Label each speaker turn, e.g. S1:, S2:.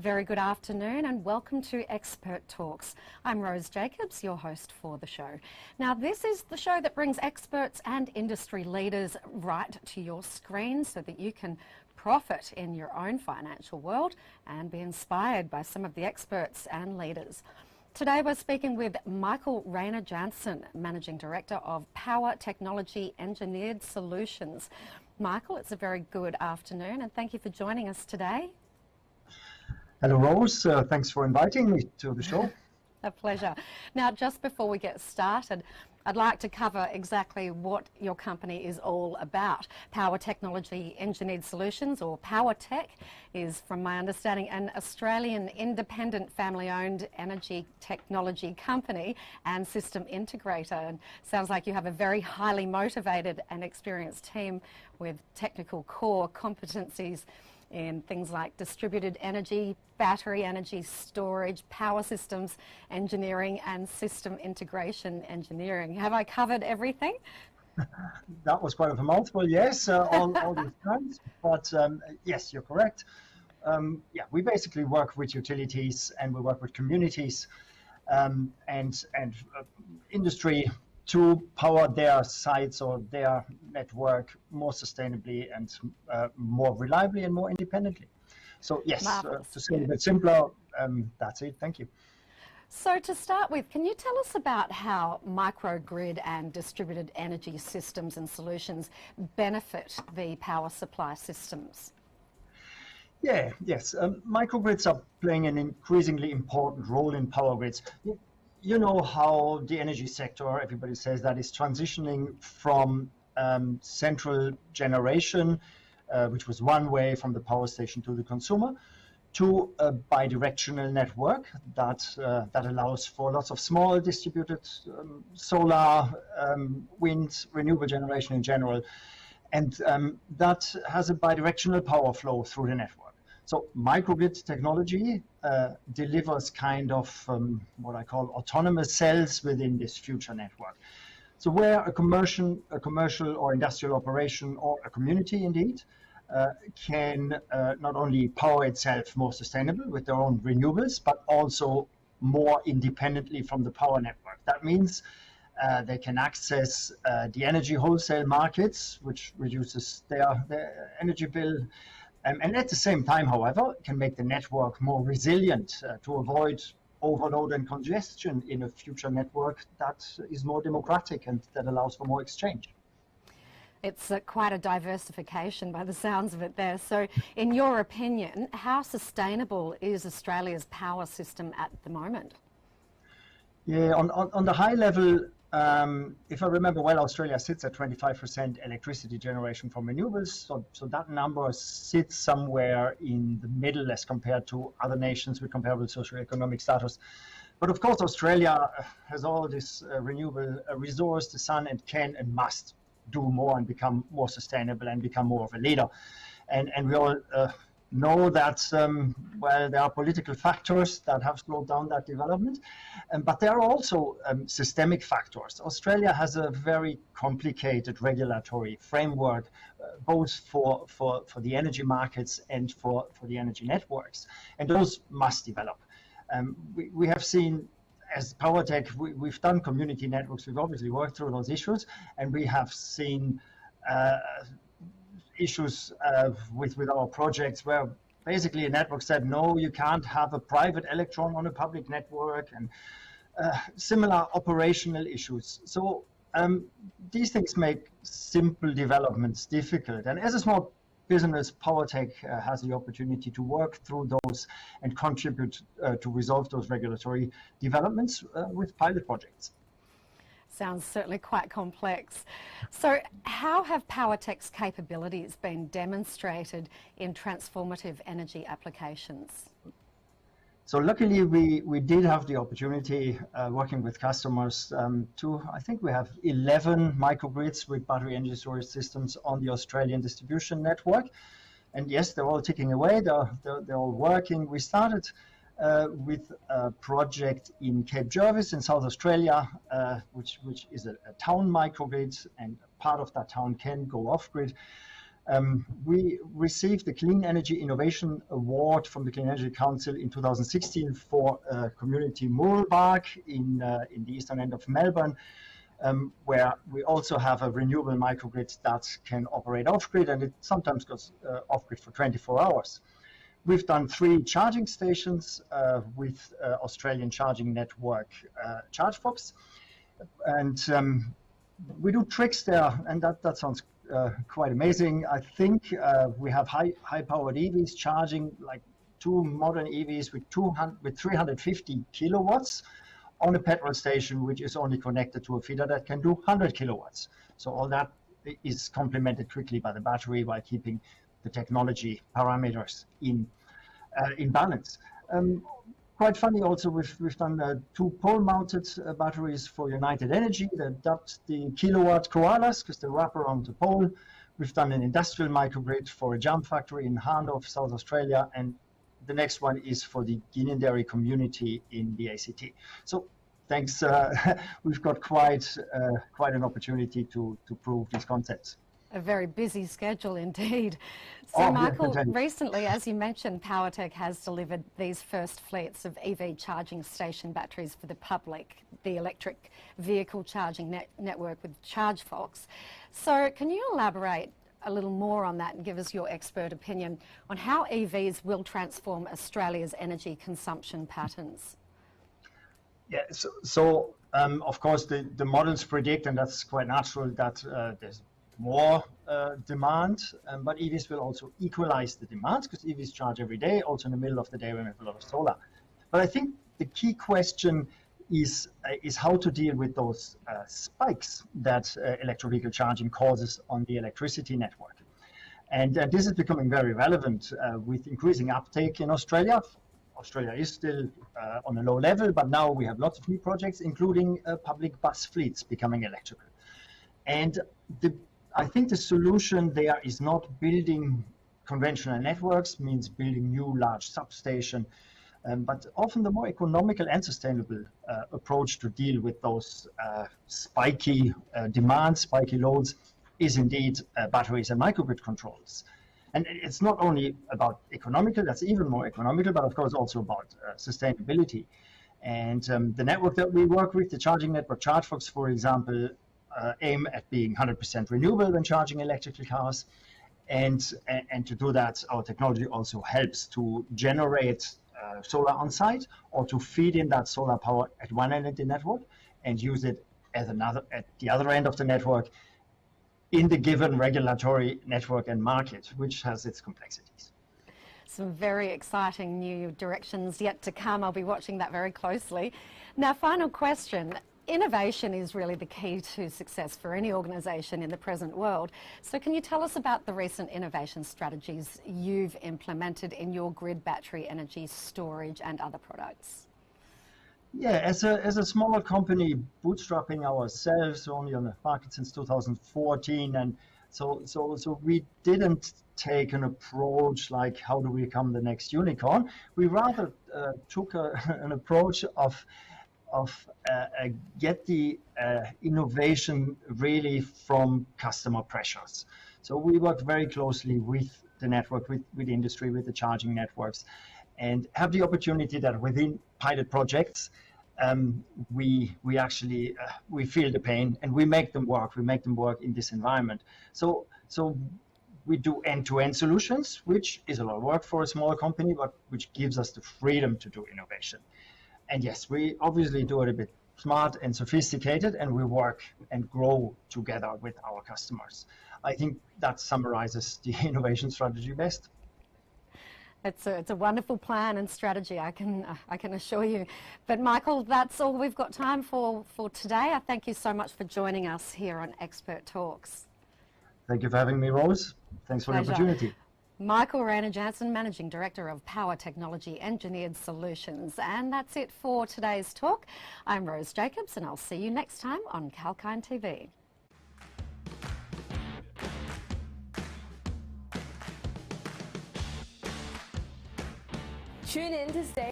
S1: Very good afternoon and welcome to Expert Talks. I'm Rose Jacobs, your host for the show. Now, this is the show that brings experts and industry leaders right to your screen so that you can profit in your own financial world and be inspired by some of the experts and leaders. Today we're speaking with Micheal Jansen, Managing Director of PowerTec's Engineered Solutions. Micheal, it's a very good afternoon and thank you for joining us today.
S2: Hello, Rose. Thanks for inviting me to the show.
S1: A pleasure. Now, just before we get started, I'd like to cover exactly what your company is all about. PowerTec's Engineered Solutions, or PowerTec, is, from my understanding, an Australian independent family-owned energy technology company and system integrator. And sounds like you have a very highly motivated and experienced team with technical core competencies in things like distributed energy, battery energy storage, power systems engineering and system integration engineering. Have I covered everything?
S2: That was quite a mouthful, yes, all these terms, but yes, you're correct. We basically work with utilities and we work with communities and industry to power their sites or their network more sustainably and more reliably and more independently. So yes, to say it a bit simpler, that's it. Thank you.
S1: So to start with, can you tell us about how microgrid and distributed energy systems and solutions benefit the power supply systems?
S2: Yes. Microgrids are playing an increasingly important role in power grids. You know how the energy sector, everybody says that, is transitioning from central generation, which was one way from the power station to the consumer, to a bidirectional network that allows for lots of small distributed solar, wind, renewable generation in general. And that has a bidirectional power flow through the network. So microgrid technology delivers kind of what I call autonomous cells within this future network. So where a commercial or industrial operation or a community indeed can not only power itself more sustainable with their own renewables, but also more independently from the power network. That means they can access the energy wholesale markets, which reduces their energy bill. And at the same time, however, can make the network more resilient to avoid overload and congestion in a future network that is more democratic and that allows for more exchange.
S1: It's quite a diversification by the sounds of it there. So in your opinion, how sustainable is Australia's power system at the moment?
S2: Yeah, on the high level, if I remember well, Australia sits at 25% electricity generation from renewables. So that number sits somewhere in the middle as compared to other nations with comparable socioeconomic status. But of course, Australia has all this renewable resource, the sun, and can and must do more and become more sustainable and become more of a leader. And we all know that, there are political factors that have slowed down that development, but there are also systemic factors. Australia has a very complicated regulatory framework, both for the energy markets and for the energy networks, and those must develop. We have seen, as PowerTec, we've done community networks, we've obviously worked through those issues, and we have seen issues with our projects where basically a network said, no, you can't have a private electron on a public network, and similar operational issues. So these things make simple developments difficult. And as a small business, PowerTec has the opportunity to work through those and contribute to resolve those regulatory developments with pilot projects.
S1: Sounds certainly quite complex. So how have PowerTec's capabilities been demonstrated in transformative energy applications?
S2: So luckily we did have the opportunity working with customers I think we have 11 microgrids with battery energy storage systems on the Australian distribution network. And yes, they're all ticking away, they're all working. We started with a project in Cape Jervis in South Australia, which is a town microgrid, and part of that town can go off-grid. We received the Clean Energy Innovation Award from the Clean Energy Council in 2016 for community mural bark in the eastern end of Melbourne, where we also have a renewable microgrid that can operate off-grid, and it sometimes goes off-grid for 24 hours. We've done 3 charging stations with Australian charging network ChargeFox, and we do tricks there, and that sounds quite amazing. I think we have high-powered EVs charging, like 2 modern EVs with 350 kilowatts on a petrol station, which is only connected to a feeder that can do 100 kilowatts. So all that is complemented quickly by the battery while keeping the technology parameters in balance. Quite funny also, we've done 2 pole-mounted batteries for United Energy. They've dubbed the kilowatt koalas because they wrap around the pole. We've done an industrial microgrid for a jam factory in Hahndorf, South Australia, and the next one is for the Ginninderry community in the ACT. So thanks, we've got quite an opportunity to prove these concepts.
S1: A very busy schedule indeed. So Michael, recently, as you mentioned, PowerTec has delivered these first fleets of EV charging station batteries for the public, the electric vehicle charging network with ChargeFox. So can you elaborate a little more on that and give us your expert opinion on how EVs will transform Australia's energy consumption patterns?
S2: Yeah, so of course the models predict, and that's quite natural, that there's more demand, but EVs will also equalize the demand because EVs charge every day, also in the middle of the day when we have a lot of solar. But I think the key question is how to deal with those spikes that electric vehicle charging causes on the electricity network. And this is becoming very relevant with increasing uptake in Australia. Australia is still on a low level, but now we have lots of new projects, including public bus fleets becoming electrical. And I think the solution there is not building conventional networks, means building new large substation, but often the more economical and sustainable approach to deal with those spiky demands, spiky loads, is indeed batteries and microgrid controls. And it's not only about economical, that's even more economical, but of course also about sustainability. And the network that we work with, the charging network ChargeFox, for example, aim at being 100% renewable when charging electrical cars. And to do that, our technology also helps to generate solar on site or to feed in that solar power at one end of the network and use it at the other end of the network in the given regulatory network and market, which has its complexities.
S1: Some very exciting new directions yet to come. I'll be watching that very closely. Now, final question. Innovation is really the key to success for any organisation in the present world. So can you tell us about the recent innovation strategies you've implemented in your grid battery energy storage and other products?
S2: Yeah, as a smaller company, bootstrapping ourselves, only on the market since 2014, and so we didn't take an approach like how do we become the next unicorn. We rather took an approach of get the innovation really from customer pressures. So we work very closely with the network, with industry, with the charging networks, and have the opportunity that within pilot projects, we actually we feel the pain and we make them work. We make them work in this environment. So we do end-to-end solutions, which is a lot of work for a small company, but which gives us the freedom to do innovation. And yes, we obviously do it a bit smart and sophisticated, and we work and grow together with our customers. I think that summarizes the innovation strategy best.
S1: It's a wonderful plan and strategy, I can assure you. But Michael, that's all we've got time for today. I thank you so much for joining us here on Expert Talks.
S2: Thank you for having me, Rose. Thanks for the opportunity.
S1: Micheal Jansen, Managing Director of Power Technology Engineered Solutions. And that's it for today's talk. I'm Rose Jacobs, and I'll see you next time on Kalkine TV.
S3: Tune in to stay